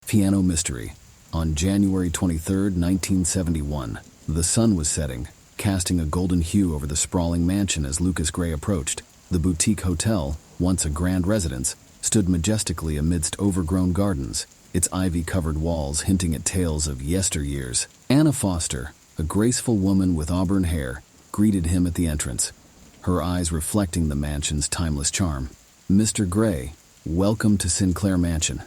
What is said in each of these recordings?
Piano Mystery. On January 23, 1971, the sun was setting, casting a golden hue over the sprawling mansion as Lucas Gray approached. The boutique hotel, once a grand residence, stood majestically amidst overgrown gardens, its ivy-covered walls hinting at tales of yesteryears. Anna Foster, a graceful woman with auburn hair, greeted him at the entrance, her eyes reflecting the mansion's timeless charm. "Mr. Gray, welcome to Sinclair Mansion,"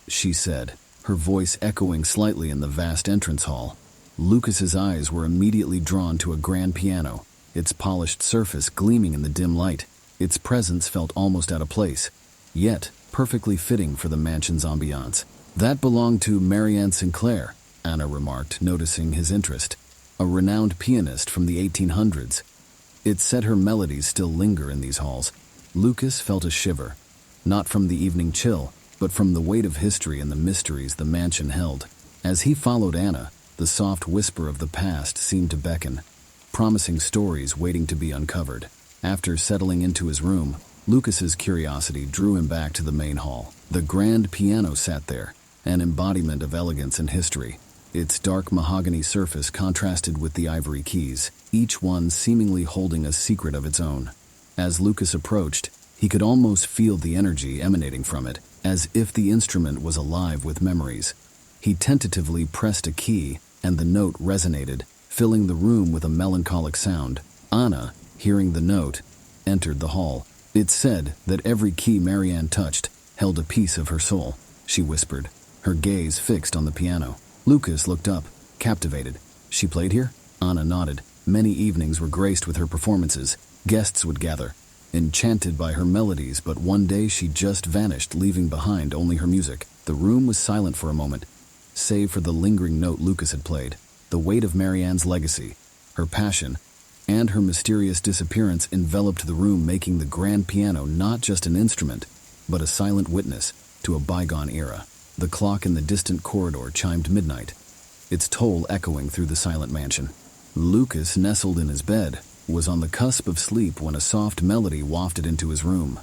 she said, her voice echoing slightly in the vast entrance hall. Lucas's eyes were immediately drawn to a grand piano, its polished surface gleaming in the dim light. Its presence felt almost out of place, yet perfectly fitting for the mansion's ambiance. "That belonged to Marianne Sinclair," Anna remarked, noticing his interest. "A renowned pianist from the 1800s. It's said her melodies still linger in these halls." Lucas felt a shiver, not from the evening chill, but from the weight of history and the mysteries the mansion held. As he followed Anna, the soft whisper of the past seemed to beckon, promising stories waiting to be uncovered. After settling into his room, Lucas's curiosity drew him back to the main hall. The grand piano sat there, an embodiment of elegance and history. Its dark mahogany surface contrasted with the ivory keys, each one seemingly holding a secret of its own. As Lucas approached, he could almost feel the energy emanating from it, as if the instrument was alive with memories. He tentatively pressed a key, and the note resonated, filling the room with a melancholic sound. Anna, hearing the note, entered the hall. "It said that every key Marianne touched held a piece of her soul," she whispered, her gaze fixed on the piano. Lucas looked up, captivated. "She played here?" Anna nodded. Many evenings were graced with her performances. Guests would gather, enchanted by her melodies, but one day she just vanished, leaving behind only her music. The room was silent for a moment, save for the lingering note Lucas had played. The weight of Marianne's legacy, her passion, and her mysterious disappearance enveloped the room, making the grand piano not just an instrument, but a silent witness to a bygone era. The clock in the distant corridor chimed midnight, its toll echoing through the silent mansion. Lucas, nestled in his bed, was on the cusp of sleep when a soft melody wafted into his room.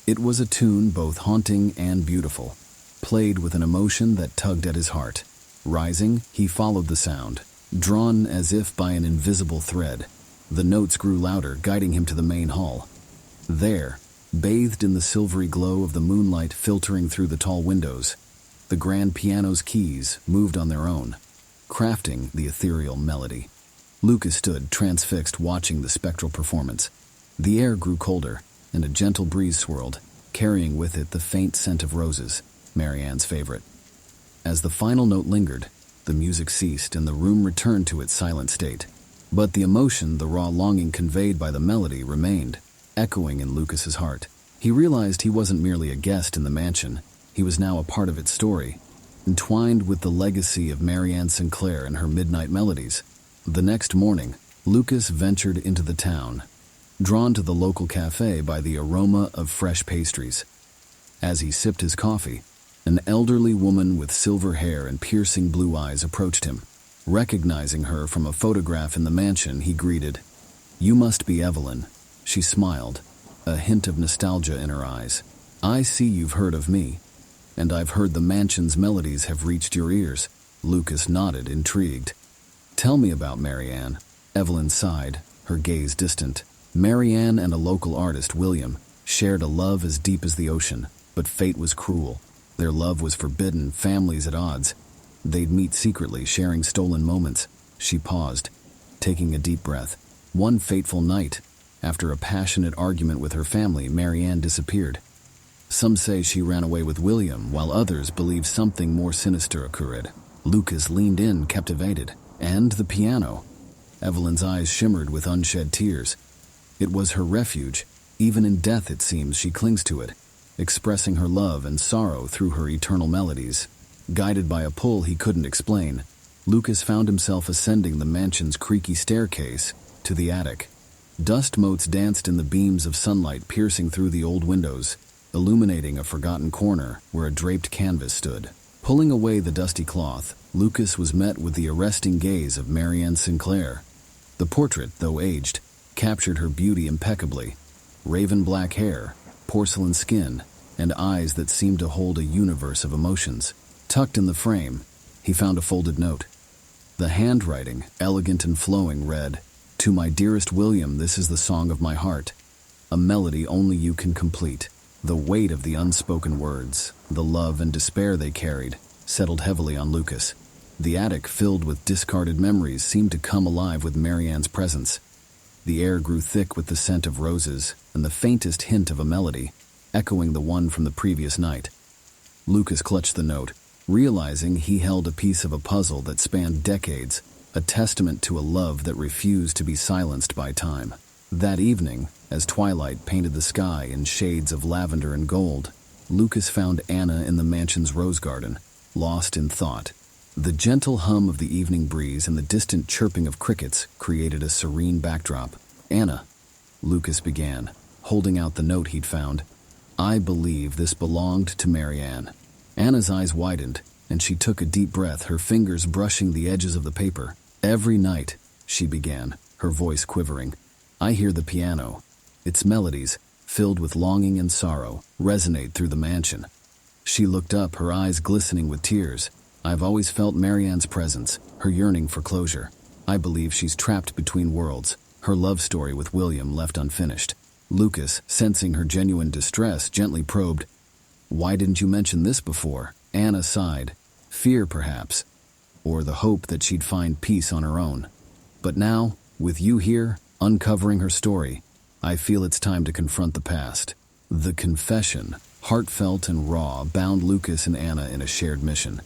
It was a tune both haunting and beautiful, played with an emotion that tugged at his heart. Rising, he followed the sound, drawn as if by an invisible thread. The notes grew louder, guiding him to the main hall. There, bathed in the silvery glow of the moonlight filtering through the tall windows, the grand piano's keys moved on their own, crafting the ethereal melody. Lucas stood transfixed, watching the spectral performance. The air grew colder, and a gentle breeze swirled, carrying with it the faint scent of roses, Marianne's favorite. As the final note lingered, the music ceased and the room returned to its silent state. But the emotion, the raw longing conveyed by the melody, remained, echoing in Lucas's heart. He realized he wasn't merely a guest in the mansion. He was now a part of its story, entwined with the legacy of Marianne Sinclair and her midnight melodies. The next morning, Lucas ventured into the town, drawn to the local cafe by the aroma of fresh pastries. As he sipped his coffee, an elderly woman with silver hair and piercing blue eyes approached him. Recognizing her from a photograph in the mansion, he greeted. "You must be Evelyn." She smiled, a hint of nostalgia in her eyes. "I see you've heard of me, and I've heard the mansion's melodies have reached your ears." Lucas nodded, intrigued. "Tell me about Marianne." Evelyn sighed, her gaze distant. Marianne and a local artist, William, shared a love as deep as the ocean, but fate was cruel. Their love was forbidden, families at odds. They'd meet secretly, sharing stolen moments. She paused, taking a deep breath. One fateful night, after a passionate argument with her family, Marianne disappeared. Some say she ran away with William, while others believe something more sinister occurred. Lucas leaned in, captivated. And the piano. Evelyn's eyes shimmered with unshed tears. It was her refuge. Even in death, it seems, she clings to it, expressing her love and sorrow through her eternal melodies. Guided by a pull he couldn't explain, Lucas found himself ascending the mansion's creaky staircase to the attic. Dust motes danced in the beams of sunlight piercing through the old windows, illuminating a forgotten corner where a draped canvas stood. Pulling away the dusty cloth, Lucas was met with the arresting gaze of Marianne Sinclair. The portrait, though aged, captured her beauty impeccably. Raven black hair, porcelain skin, and eyes that seemed to hold a universe of emotions. Tucked in the frame, he found a folded note. The handwriting, elegant and flowing, read, "To my dearest William, this is the song of my heart, a melody only you can complete." The weight of the unspoken words, the love and despair they carried, settled heavily on Lucas. The attic, filled with discarded memories, seemed to come alive with Marianne's presence. The air grew thick with the scent of roses and the faintest hint of a melody, echoing the one from the previous night. Lucas clutched the note, realizing he held a piece of a puzzle that spanned decades, a testament to a love that refused to be silenced by time. That evening, as twilight painted the sky in shades of lavender and gold, Lucas found Anna in the mansion's rose garden, lost in thought. The gentle hum of the evening breeze and the distant chirping of crickets created a serene backdrop. "Anna," Lucas began, holding out the note he'd found. "I believe this belonged to Marianne." Anna's eyes widened, and she took a deep breath, her fingers brushing the edges of the paper. "Every night," she began, her voice quivering, "I hear the piano. Its melodies, filled with longing and sorrow, resonate through the mansion." She looked up, her eyes glistening with tears. "I've always felt Marianne's presence, her yearning for closure. I believe she's trapped between worlds, her love story with William left unfinished." Lucas, sensing her genuine distress, gently probed, "Why didn't you mention this before?" Anna sighed. Fear, perhaps, or the hope that she'd find peace on her own. "But now, with you here, uncovering her story, I feel it's time to confront the past." The confession, heartfelt and raw, bound Lucas and Anna in a shared mission: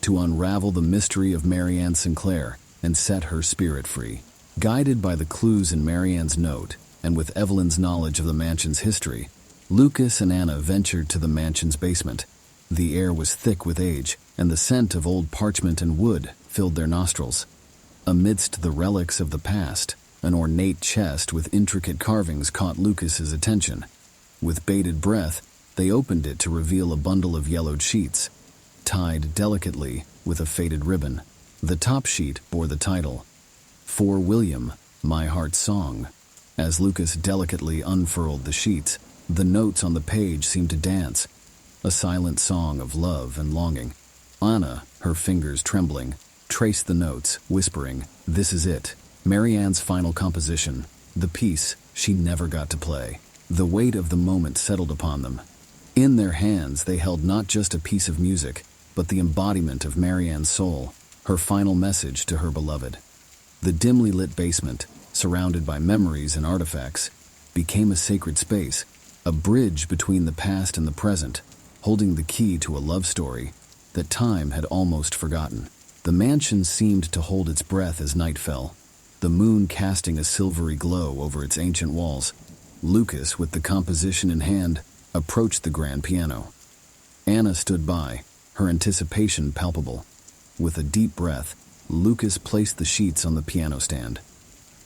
to unravel the mystery of Marianne Sinclair and set her spirit free. Guided by the clues in Marianne's note, and with Evelyn's knowledge of the mansion's history, Lucas and Anna ventured to the mansion's basement. The air was thick with age, and the scent of old parchment and wood filled their nostrils. Amidst the relics of the past, an ornate chest with intricate carvings caught Lucas's attention. With bated breath, they opened it to reveal a bundle of yellowed sheets, tied delicately with a faded ribbon. The top sheet bore the title, "For William, My Heart's Song." As Lucas delicately unfurled the sheets, the notes on the page seemed to dance, a silent song of love and longing. Anna, her fingers trembling, traced the notes, whispering, "This is it, Marianne's final composition, the piece she never got to play." The weight of the moment settled upon them. In their hands they held not just a piece of music, but the embodiment of Marianne's soul, her final message to her beloved. The dimly lit basement, surrounded by memories and artifacts, became a sacred space, a bridge between the past and the present, holding the key to a love story that time had almost forgotten. The mansion seemed to hold its breath as night fell, the moon casting a silvery glow over its ancient walls. Lucas, with the composition in hand, approached the grand piano. Anna stood by, her anticipation palpable. With a deep breath, Lucas placed the sheets on the piano stand.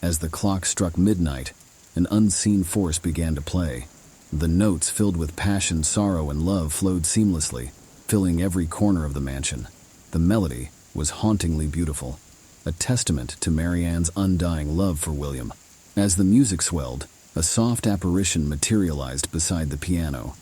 As the clock struck midnight, an unseen force began to play. The notes, filled with passion, sorrow, and love, flowed seamlessly, filling every corner of the mansion. The melody was hauntingly beautiful, a testament to Marianne's undying love for William. As the music swelled, a soft apparition materialized beside the piano.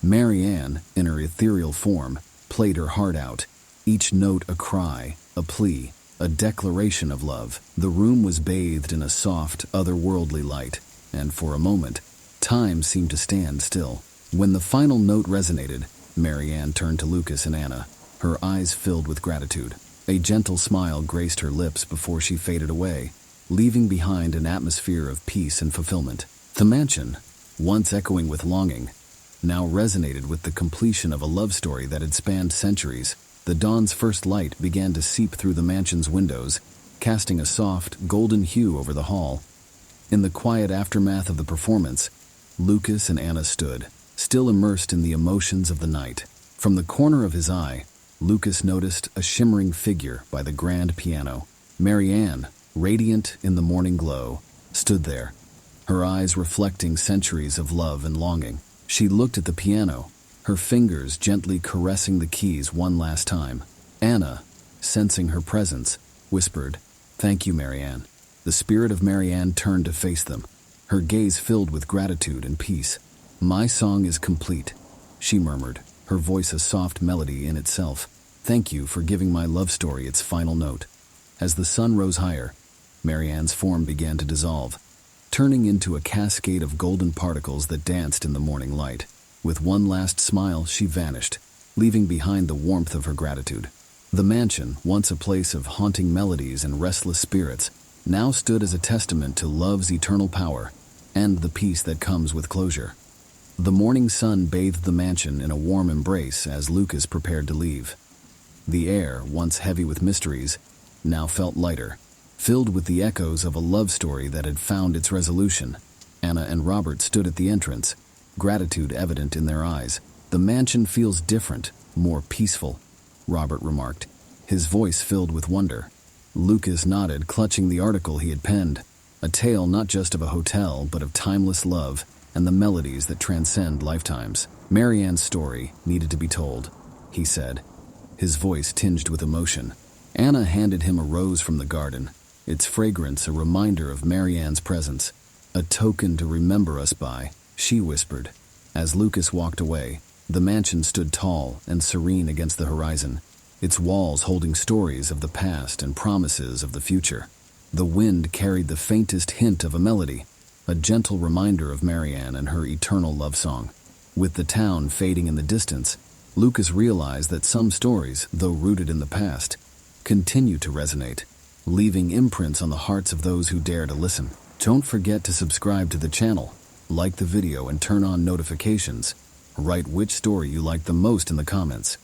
Marianne, in her ethereal form, played her heart out, each note a cry, a plea, a declaration of love. The room was bathed in a soft, otherworldly light, and for a moment, time seemed to stand still. When the final note resonated, Marianne turned to Lucas and Anna, her eyes filled with gratitude. A gentle smile graced her lips before she faded away, leaving behind an atmosphere of peace and fulfillment. The mansion, once echoing with longing, now resonated with the completion of a love story that had spanned centuries. The dawn's first light began to seep through the mansion's windows, casting a soft, golden hue over the hall. In the quiet aftermath of the performance, Lucas and Anna stood, still immersed in the emotions of the night. From the corner of his eye, Lucas noticed a shimmering figure by the grand piano. Marianne, radiant in the morning glow, stood there, her eyes reflecting centuries of love and longing. She looked at the piano, her fingers gently caressing the keys one last time. Anna, sensing her presence, whispered, "Thank you, Marianne." The spirit of Marianne turned to face them, her gaze filled with gratitude and peace. "My song is complete," she murmured, her voice a soft melody in itself. Thank you for giving my love story its final note. As the sun rose higher, Marianne's form began to dissolve, turning into a cascade of golden particles that danced in the morning light. With one last smile, she vanished, leaving behind the warmth of her gratitude. The mansion, once a place of haunting melodies and restless spirits, now stood as a testament to love's eternal power and the peace that comes with closure. The morning sun bathed the mansion in a warm embrace as Lucas prepared to leave. The air, once heavy with mysteries, now felt lighter, filled with the echoes of a love story that had found its resolution. Anna and Robert stood at the entrance, gratitude evident in their eyes. "The mansion feels different, more peaceful," Robert remarked, his voice filled with wonder. Lucas nodded, clutching the article he had penned, a tale not just of a hotel, but of timeless love and the melodies that transcend lifetimes. "Marianne's story needed to be told," he said, his voice tinged with emotion. Anna handed him a rose from the garden, its fragrance a reminder of Marianne's presence. "A token to remember us by," she whispered. As Lucas walked away, the mansion stood tall and serene against the horizon, its walls holding stories of the past and promises of the future. The wind carried the faintest hint of a melody, a gentle reminder of Marianne and her eternal love song. With the town fading in the distance, Lucas realized that some stories, though rooted in the past, continue to resonate, leaving imprints on the hearts of those who dare to listen. Don't forget to subscribe to the channel, like the video, and turn on notifications. Write which story you liked the most in the comments.